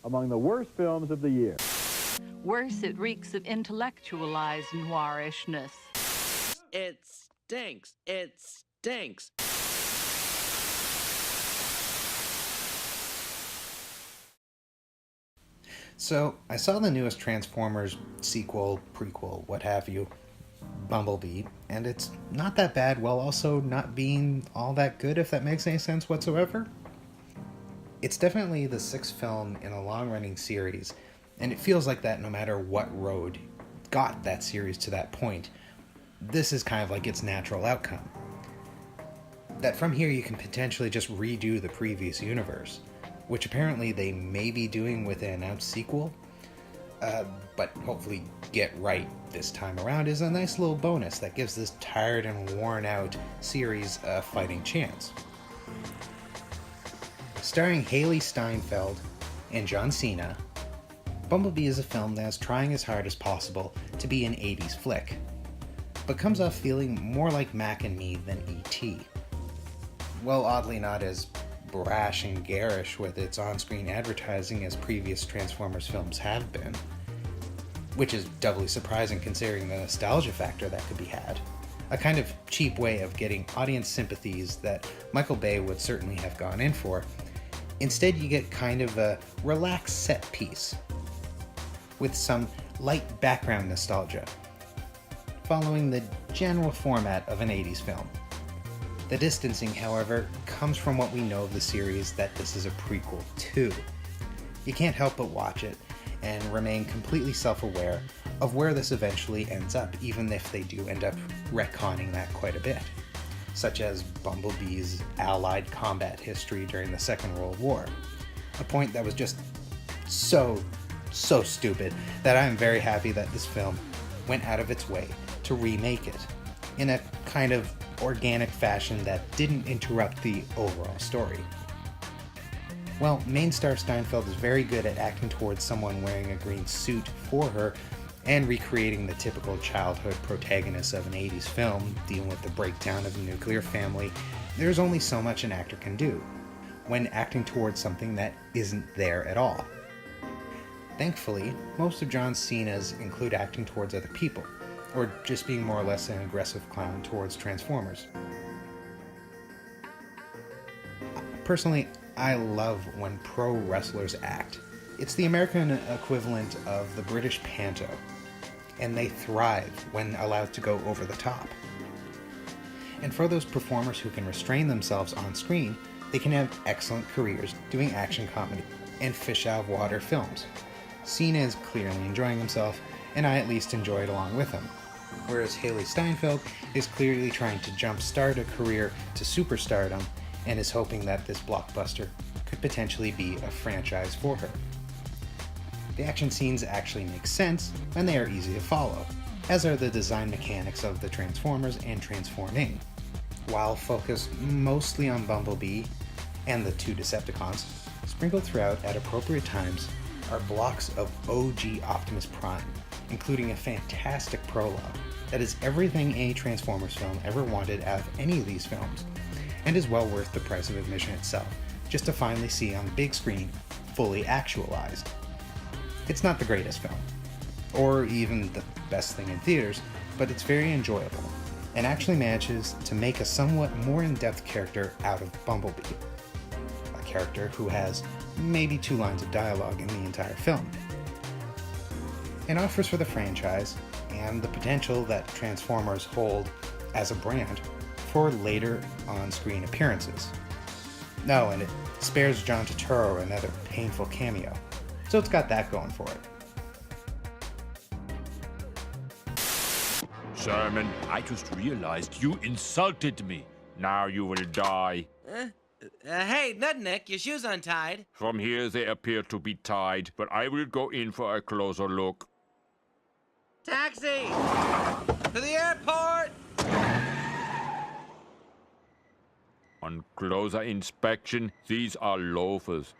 among the worst films of the year. Worse, it reeks of intellectualized noirishness. It stinks. It stinks. So, I saw the newest Transformers sequel, prequel, what have you, Bumblebee, and it's not that bad while also not being all that good, if that makes any sense whatsoever. It's definitely the sixth film in a long-running series, and it feels like that no matter what road got that series to that point. This is kind of like its natural outcome. That from here you can potentially just redo the previous universe, which apparently they may be doing with an announced sequel, but hopefully get right this time around is a nice little bonus that gives this tired and worn out series a fighting chance. Starring Haley Steinfeld and John Cena, Bumblebee is a film that is trying as hard as possible to be an 80s flick, but comes off feeling more like Mac and Me than E.T. Well, oddly not as brash and garish with its on-screen advertising as previous Transformers films have been, which is doubly surprising considering the nostalgia factor that could be had. A kind of cheap way of getting audience sympathies that Michael Bay would certainly have gone in for. Instead, you get kind of a relaxed set piece with some light background nostalgia, following the general format of an 80s film. The distancing, however, comes from what we know of the series that this is a prequel to. You can't help but watch it and remain completely self-aware of where this eventually ends up, even if they do end up retconning that quite a bit, such as Bumblebee's Allied combat history during the Second World War, a point that was just so stupid that I am very happy that this film went out of its way to remake it in a kind of organic fashion that didn't interrupt the overall story. Well, main star Steinfeld is very good at acting towards someone wearing a green suit for her and recreating the typical childhood protagonist of an 80s film dealing with the breakdown of a nuclear family. There's only so much an actor can do when acting towards something that isn't there at all. Thankfully, most of John Cena's include acting towards other people, or just being more or less an aggressive clown towards Transformers. Personally, I love when pro wrestlers act. It's the American equivalent of the British panto, and they thrive when allowed to go over the top. And for those performers who can restrain themselves on screen, they can have excellent careers doing action comedy and fish out of water films. Cena is clearly enjoying himself, and I at least enjoy it along with him. Whereas Haley Steinfeld is clearly trying to jumpstart a career to superstardom and is hoping that this blockbuster could potentially be a franchise for her. The action scenes actually make sense and they are easy to follow, as are the design mechanics of the Transformers and Transforming. While focused mostly on Bumblebee and the two Decepticons, sprinkled throughout at appropriate times are blocks of OG Optimus Prime, including a fantastic prologue that is everything any Transformers film ever wanted out of any of these films, and is well worth the price of admission itself, just to finally see on the big screen, fully actualized. It's not the greatest film, or even the best thing in theaters, but it's very enjoyable, and actually manages to make a somewhat more in-depth character out of Bumblebee, a character who has maybe 2 lines of dialogue in the entire film, and offers for the franchise and the potential that Transformers hold as a brand for later on-screen appearances. No, and it spares John Turturro another painful cameo, so it's got that going for it. Sherman, I just realized you insulted me. Now you will die. Hey, Nutnik, your shoe's untied. From here they appear to be tied, but I will go in for a closer look. Taxi! To the airport! On closer inspection, these are loafers.